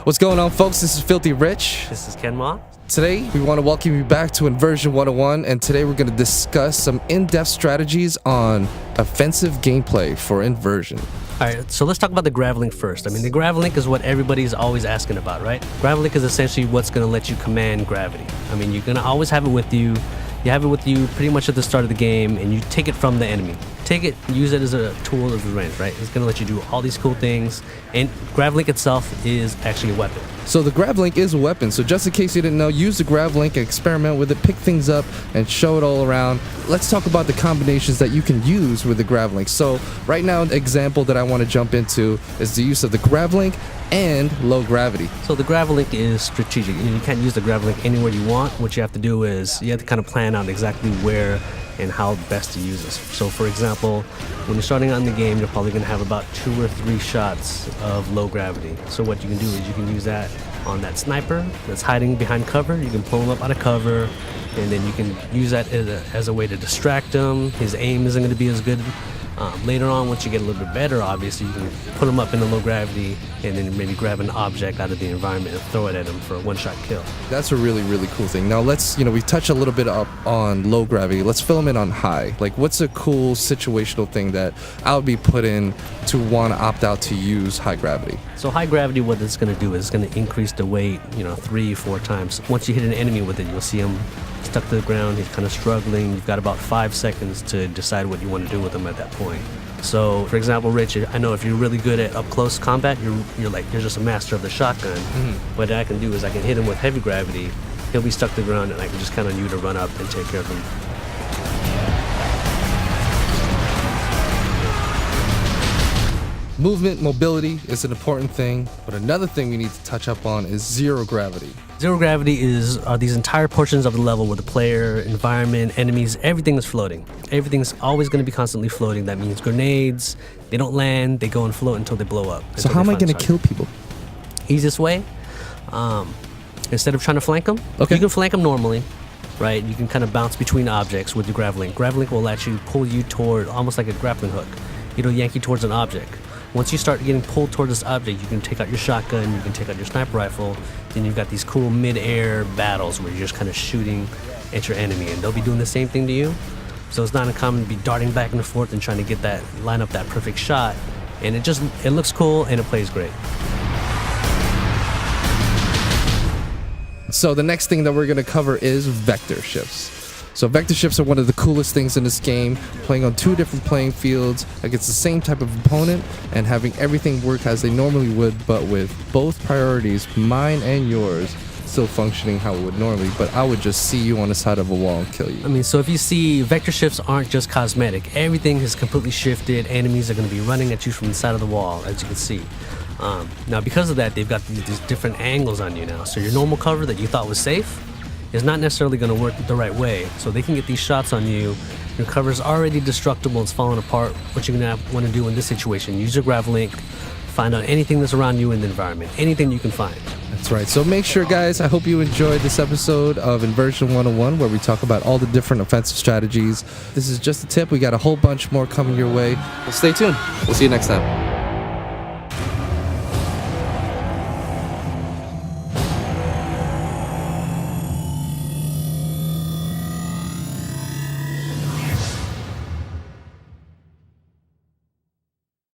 What's going on, folks? This is Filthy Rich. This is Ken Ma. Today, we want to welcome you back to Inversion 101, and today we're going to discuss some in-depth strategies on offensive gameplay for Inversion. All right, so let's talk about the Gravlink first. I mean, the Gravlink is what everybody's always asking about, right? Gravlink is essentially what's going to let you command gravity. I mean, you're going to always have it with you. You have it with you pretty much at the start of the game, and you take it from the enemy. Take it, use it as a tool of revenge, right? It's going to let you do all these cool things, and Gravlink itself is actually a weapon. So the Gravlink is a weapon, so just in case you didn't know, use the Gravlink, experiment with it, pick things up, and show it all around. Let's talk about the combinations that you can use with the Gravlink. So right now, an example that I want to jump into is the use of the Gravlink and low gravity. So the Gravlink is strategic. You can't use the Gravlink anywhere you want. What you have to do is you have to kind of plan out exactly where and how best to use this. So for example, when you're starting out in the game, you're probably going to have about 2 or 3 shots of low gravity. So what you can do is you can use that on that sniper that's hiding behind cover. You can pull him up out of cover, and then you can use that as a way to distract him. His aim isn't going to be as good. Later on, once you get a little bit better, obviously, you can put him up in the low gravity and then maybe grab an object out of the environment and throw it at him for a one-shot kill. That's a really, really cool thing. Now let's, we touched a little bit up on low gravity. Let's fill them in on high. Like, what's a cool situational thing that I would be put in to want to opt out to use high gravity? So high gravity, what it's going to do is it's going to increase the weight, 3-4 times. Once you hit an enemy with it, you'll see him stuck to the ground. He's kind of struggling. You've got about 5 seconds to decide what you want to do with him at that point. So, for example, Rich, I know if you're really good at up-close combat, you're just a master of the shotgun. What I can do is I can hit him with heavy gravity. He'll be stuck to the ground, and I can just count on you to run up and take care of him. Movement, mobility is an important thing, but another thing we need to touch up on is zero gravity. Zero gravity are these entire portions of the level where the player, environment, enemies, everything is floating. Everything's always going to be constantly floating. That means grenades, they don't land, they go and float until they blow up. So how am I going to kill people? Easiest way, instead of trying to flank them, you can flank them normally, right? You can kind of bounce between objects with your Gravlink. Gravlink will actually pull you toward, almost like a grappling hook. It'll yank you towards an object. Once you start getting pulled toward this object, you can take out your shotgun, you can take out your sniper rifle, then you've got these cool mid-air battles where you're just kind of shooting at your enemy, and they'll be doing the same thing to you. So it's not uncommon to be darting back and forth and trying to line up that perfect shot, and it looks cool and it plays great. So the next thing that we're going to cover is vector shifts. So vector shifts are one of the coolest things in this game, playing on 2 different playing fields against the same type of opponent and having everything work as they normally would, but with both priorities, mine and yours, still functioning how it would normally, but I would just see you on the side of a wall and kill you. I mean, so if you see, vector shifts aren't just cosmetic. Everything is completely shifted. Enemies are going to be running at you from the side of the wall, as you can see. Now, because of that, they've got these different angles on you now. So your normal cover that you thought was safe is not necessarily going to work the right way. So they can get these shots on you. Your cover's already destructible. It's falling apart. What you're going to want to do in this situation, use your Gravlink, find out anything that's around you in the environment, anything you can find. That's right. So make sure, guys, I hope you enjoyed this episode of Inversion 101, where we talk about all the different offensive strategies. This is just a tip. We got a whole bunch more coming your way. Well, stay tuned. We'll see you next time.